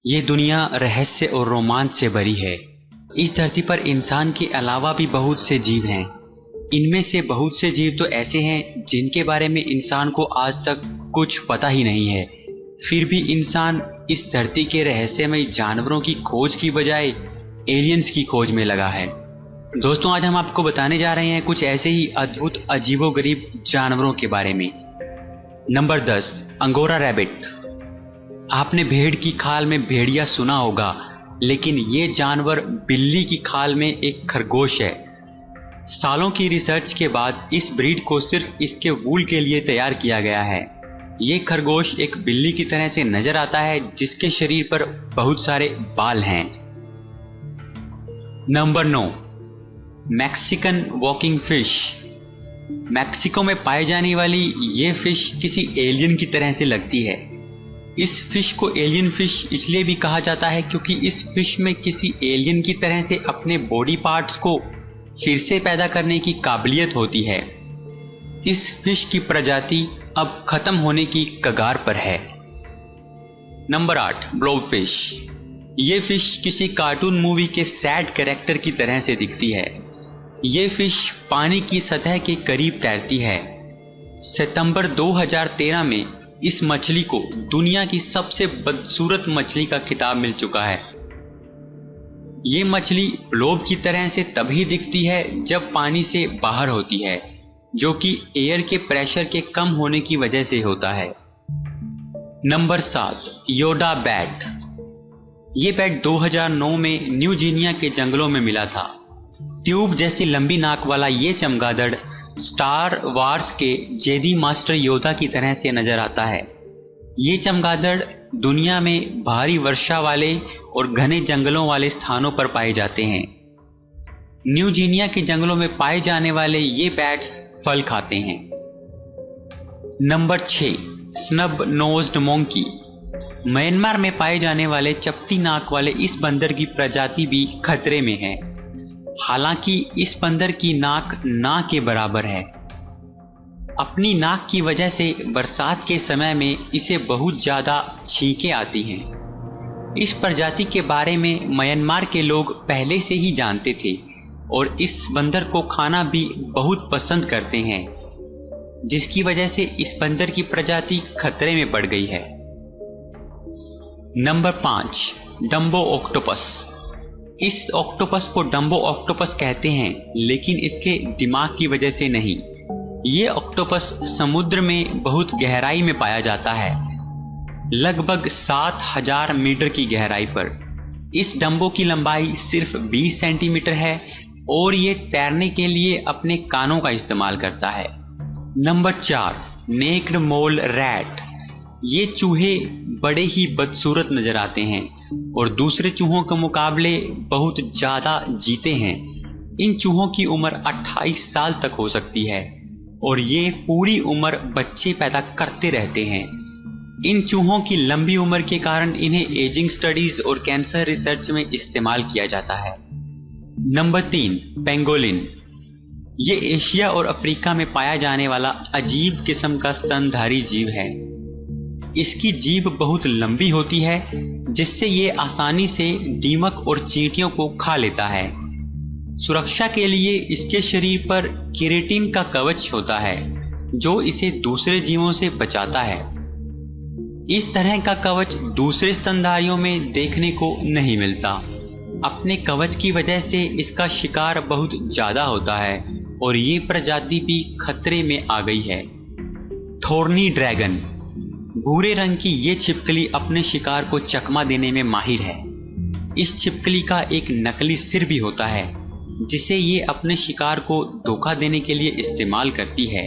ये दुनिया रहस्य और रोमांच से भरी है। इस धरती पर इंसान के अलावा भी बहुत से जीव हैं। इनमें से बहुत से जीव तो ऐसे हैं जिनके बारे में इंसान को आज तक कुछ पता ही नहीं है। फिर भी इंसान इस धरती के रहस्यमय जानवरों की खोज की बजाय एलियंस की खोज में लगा है। दोस्तों, आज हम आपको बताने जा रहे हैं कुछ ऐसे ही अद्भुत अजीबोगरीब जानवरों के बारे में। Number 10, angora rabbit. आपने भेड़ की खाल में भेड़िया सुना होगा, लेकिन ये जानवर बिल्ली की खाल में एक खरगोश है। सालों की रिसर्च के बाद इस ब्रीड को सिर्फ इसके वूल के लिए तैयार किया गया है। ये खरगोश एक बिल्ली की तरह से नजर आता है, जिसके शरीर पर बहुत सारे बाल हैं। Number 9, Mexican walking fish. Mexico में पाई जाने वाली ये फिश किसी एलियन की तरह से लगती है। इस फिश को एलियन फिश इसलिए भी कहा जाता है क्योंकि इस फिश में किसी एलियन की तरह से अपने बॉडी पार्ट्स को फिर से पैदा करने की काबिलियत होती है। इस फिश की प्रजाति अब खत्म होने की कगार पर है। नंबर 8, ब्लोबफिश। ये फिश किसी कार्टून मूवी के सैड कैरेक्टर की तरह से दिखती है। ये फिश पानी की सतह के करीब तैरती है। सितंबर 2013 में इस मछली को दुनिया की सबसे बदसूरत मछली का खिताब मिल चुका है। ये मछली ब्लोब की तरह से तभी दिखती है जब पानी से बाहर होती है, जो कि एयर के प्रेशर के कम होने की वजह से होता है। Number 7, योडा bat. ये बैट 2009 में न्यू गिनिया के जंगलों में मिला था। ट्यूब जैसी लंबी नाक वाला ये चमगादड़ स्टार वार्स के जेदी मास्टर योदा की तरह से नजर आता है। ये चमगादड़ दुनिया में भारी वर्षा वाले और घने जंगलों वाले स्थानों पर पाए जाते हैं। न्यू गिनिया के जंगलों में पाए जाने वाले ये बैट्स फल खाते हैं। Number 6, snub nosed monkey. Myanmar में पाए जाने वाले चपटी नाक वाले इस बंदर की प्रजाति भी खतरे में है। हालांकि इस बंदर की नाक ना के बराबर है। अपनी नाक की वजह से बरसात के समय में इसे बहुत ज्यादा छींकें आती हैं। इस प्रजाति के बारे में म्यांमार के लोग पहले से ही जानते थे और इस बंदर को खाना भी बहुत पसंद करते हैं, जिसकी वजह से इस बंदर की प्रजाति खतरे में पड़ गई है। Number 5, Dumbo octopus. इस ऑक्टोपस को डम्बो ऑक्टोपस कहते हैं, लेकिन इसके दिमाग की वजह से नहीं। ये ऑक्टोपस समुद्र में बहुत गहराई में पाया जाता है, लगभग 7000 मीटर की गहराई पर। इस डम्बो की लंबाई सिर्फ 20 सेंटीमीटर है और ये तैरने के लिए अपने कानों का इस्तेमाल करता है। नंबर 4, नेक्ड मोल रैट। ये चूहे बड़े ही बदसूरत नजर आते हैं और दूसरे चूहों के मुकाबले बहुत ज्यादा जीते हैं। इन चूहों की उम्र 28 साल तक हो सकती है और ये पूरी उम्र बच्चे पैदा करते रहते हैं। इन चूहों की लंबी उम्र के कारण इन्हें एजिंग स्टडीज और कैंसर रिसर्च में इस्तेमाल किया जाता है। Number 3, pangolin. ये एशिया और अफ्रीका में पाया जाने वाला अजीब किस्म का स्तनधारी जीव है। इसकी जीभ बहुत लंबी होती है, जिससे ये आसानी से दीमक और चींटियों को खा लेता है। सुरक्षा के लिए इसके शरीर पर केराटिन का कवच होता है, जो इसे दूसरे जीवों से बचाता है। इस तरह का कवच दूसरे स्तनधारियों में देखने को नहीं मिलता। अपने कवच की वजह से इसका शिकार बहुत ज्यादा होता है और ये प्रजाति भी खतरे में आ गई है। थोर्नी ड्रैगन। भूरे रंग की ये छिपकली अपने शिकार को चकमा देने में माहिर है। इस छिपकली का एक नकली सिर भी होता है, जिसे ये अपने शिकार को धोखा देने के लिए इस्तेमाल करती है।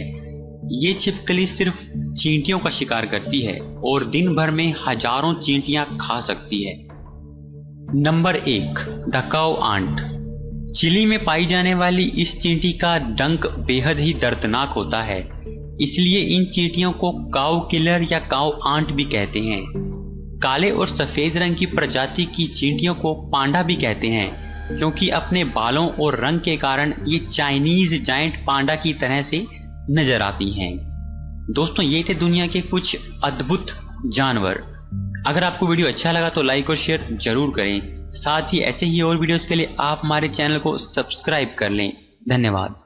ये छिपकली सिर्फ चींटियों का शिकार करती है और दिन भर में हजारों चींटियां खा सकती है। Number 1, the cow ant. Chile में पाई जाने वाली इस चींटी का डंक बेहद ही दर्दनाक होता है, इसलिए इन चींटियों को काऊ किलर या काऊ आंट भी कहते हैं। काले और सफेद रंग की प्रजाति की चींटियों को पांडा भी कहते हैं, क्योंकि अपने बालों और रंग के कारण ये चाइनीज जायंट पांडा की तरह से नजर आती हैं। दोस्तों, ये थे दुनिया के कुछ अद्भुत जानवर। अगर आपको वीडियो अच्छा लगा तो लाइक और शेयर जरूर करें। साथ ही ऐसे ही और वीडियोस के लिए आप हमारे चैनल को सब्सक्राइब कर लें। धन्यवाद।